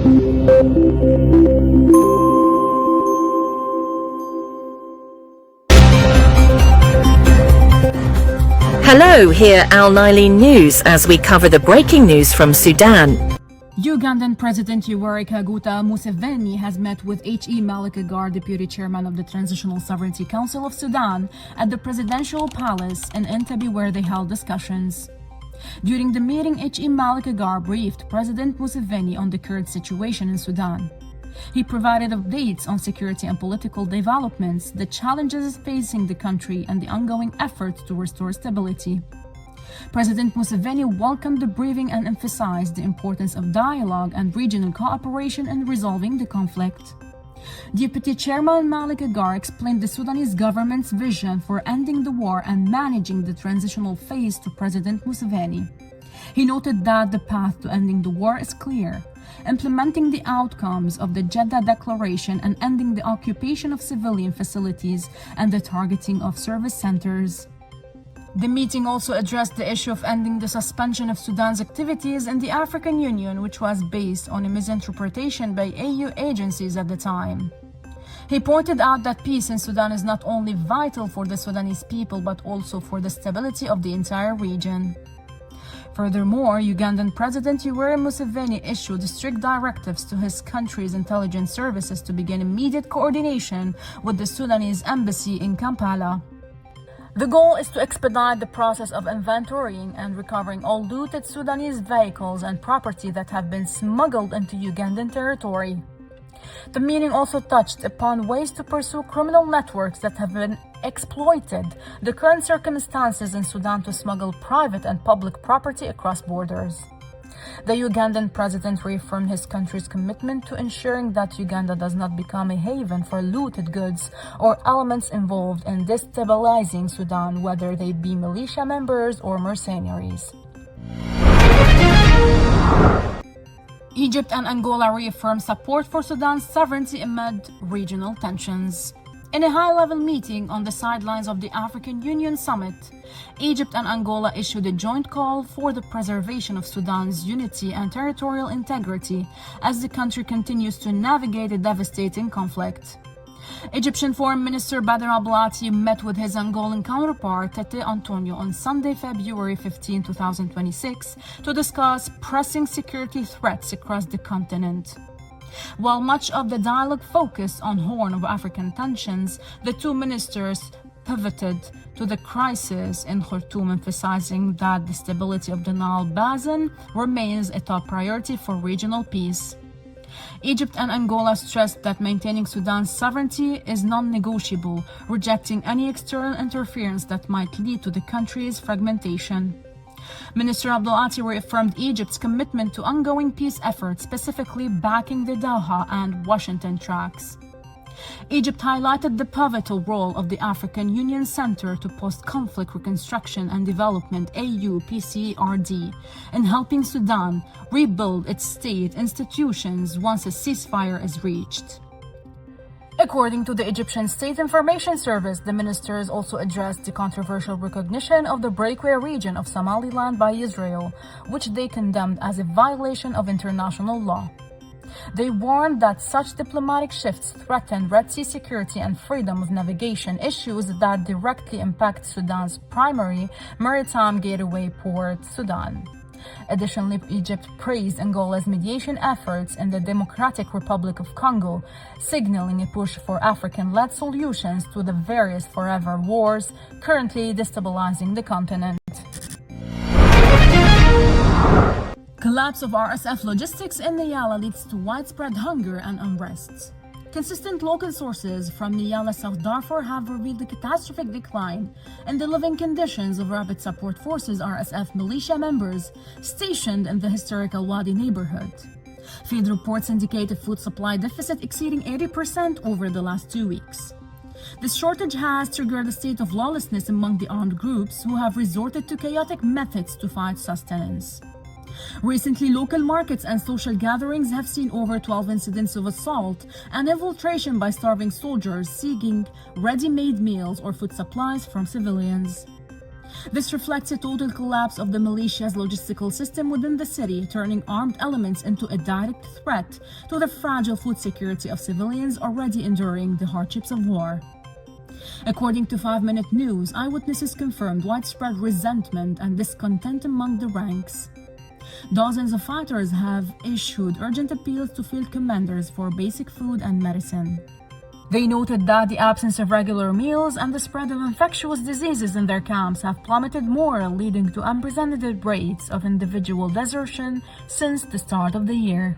Hello, here Al Nilein News as we cover the breaking news from Sudan. Ugandan President Yoweri Kaguta Museveni has met with H.E. Malikagar, Deputy Chairman of the Transitional Sovereignty Council of Sudan, at the Presidential Palace in Entebbe, where they held discussions. During the meeting, H.E. Malikagar briefed President Museveni on the current situation in Sudan. He provided updates on security and political developments, the challenges facing the country, and the ongoing efforts to restore stability. President Museveni welcomed the briefing and emphasized the importance of dialogue and regional cooperation in resolving the conflict. Deputy Chairman Malikagar explained the Sudanese government's vision for ending the war and managing the transitional phase to President Museveni. He noted that the path to ending the war is clear: implementing the outcomes of the Jeddah Declaration and ending the occupation of civilian facilities and the targeting of service centers. The meeting also addressed the issue of ending the suspension of Sudan's activities in the African Union, which was based on a misinterpretation by AU agencies at the time. He pointed out that peace in Sudan is not only vital for the Sudanese people but also for the stability of the entire region. Furthermore, Ugandan President Yoweri Museveni issued strict directives to his country's intelligence services to begin immediate coordination with the Sudanese embassy in Kampala. The goal is to expedite the process of inventorying and recovering all looted Sudanese vehicles and property that have been smuggled into Ugandan territory. The meeting also touched upon ways to pursue criminal networks that have been exploited the current circumstances in Sudan to smuggle private and public property across borders. The Ugandan president reaffirmed his country's commitment to ensuring that Uganda does not become a haven for looted goods or elements involved in destabilizing Sudan, whether they be militia members or mercenaries. Egypt and Angola reaffirmed support for Sudan's sovereignty amid regional tensions. In a high-level meeting on the sidelines of the African Union summit, Egypt and Angola issued a joint call for the preservation of Sudan's unity and territorial integrity as the country continues to navigate a devastating conflict. Egyptian Foreign Minister Badr Abulati met with his Angolan counterpart Tete Antonio on Sunday, February 15, 2026, to discuss pressing security threats across the continent. While much of the dialogue focused on Horn of African tensions, the two ministers pivoted to the crisis in Khartoum, emphasizing that the stability of the Nile Basin remains a top priority for regional peace. Egypt and Angola stressed that maintaining Sudan's sovereignty is non-negotiable, rejecting any external interference that might lead to the country's fragmentation. Minister Abdulati reaffirmed Egypt's commitment to ongoing peace efforts, specifically backing the Doha and Washington tracks. Egypt highlighted the pivotal role of the African Union Center to Post-Conflict Reconstruction and Development (AUPCRD) in helping Sudan rebuild its state institutions once a ceasefire is reached. According to the Egyptian State Information Service, the ministers also addressed the controversial recognition of the breakaway region of Somaliland by Israel, which they condemned as a violation of international law. They warned that such diplomatic shifts threaten Red Sea security and freedom of navigation, issues that directly impact Sudan's primary maritime gateway port, Sudan. Additionally, Egypt praised Angola's mediation efforts in the Democratic Republic of Congo, signaling a push for African-led solutions to the various forever wars currently destabilizing the continent. Collapse of RSF logistics in Niyala leads to widespread hunger and unrest. Consistent local sources from Niyala, South Darfur have revealed the catastrophic decline in the living conditions of Rapid Support Forces RSF militia members stationed in the historical Wadi neighborhood. Field reports indicate a food supply deficit exceeding 80% over the last 2 weeks. This shortage has triggered a state of lawlessness among the armed groups who have resorted to chaotic methods to find sustenance. Recently, local markets and social gatherings have seen over 12 incidents of assault and infiltration by starving soldiers seeking ready-made meals or food supplies from civilians. This reflects a total collapse of the militia's logistical system within the city, turning armed elements into a direct threat to the fragile food security of civilians already enduring the hardships of war. According to 5-Minute News, eyewitnesses confirmed widespread resentment and discontent among the ranks. Dozens of fighters have issued urgent appeals to field commanders for basic food and medicine. They noted that the absence of regular meals and the spread of infectious diseases in their camps have plummeted more, leading to unprecedented rates of individual desertion since the start of the year.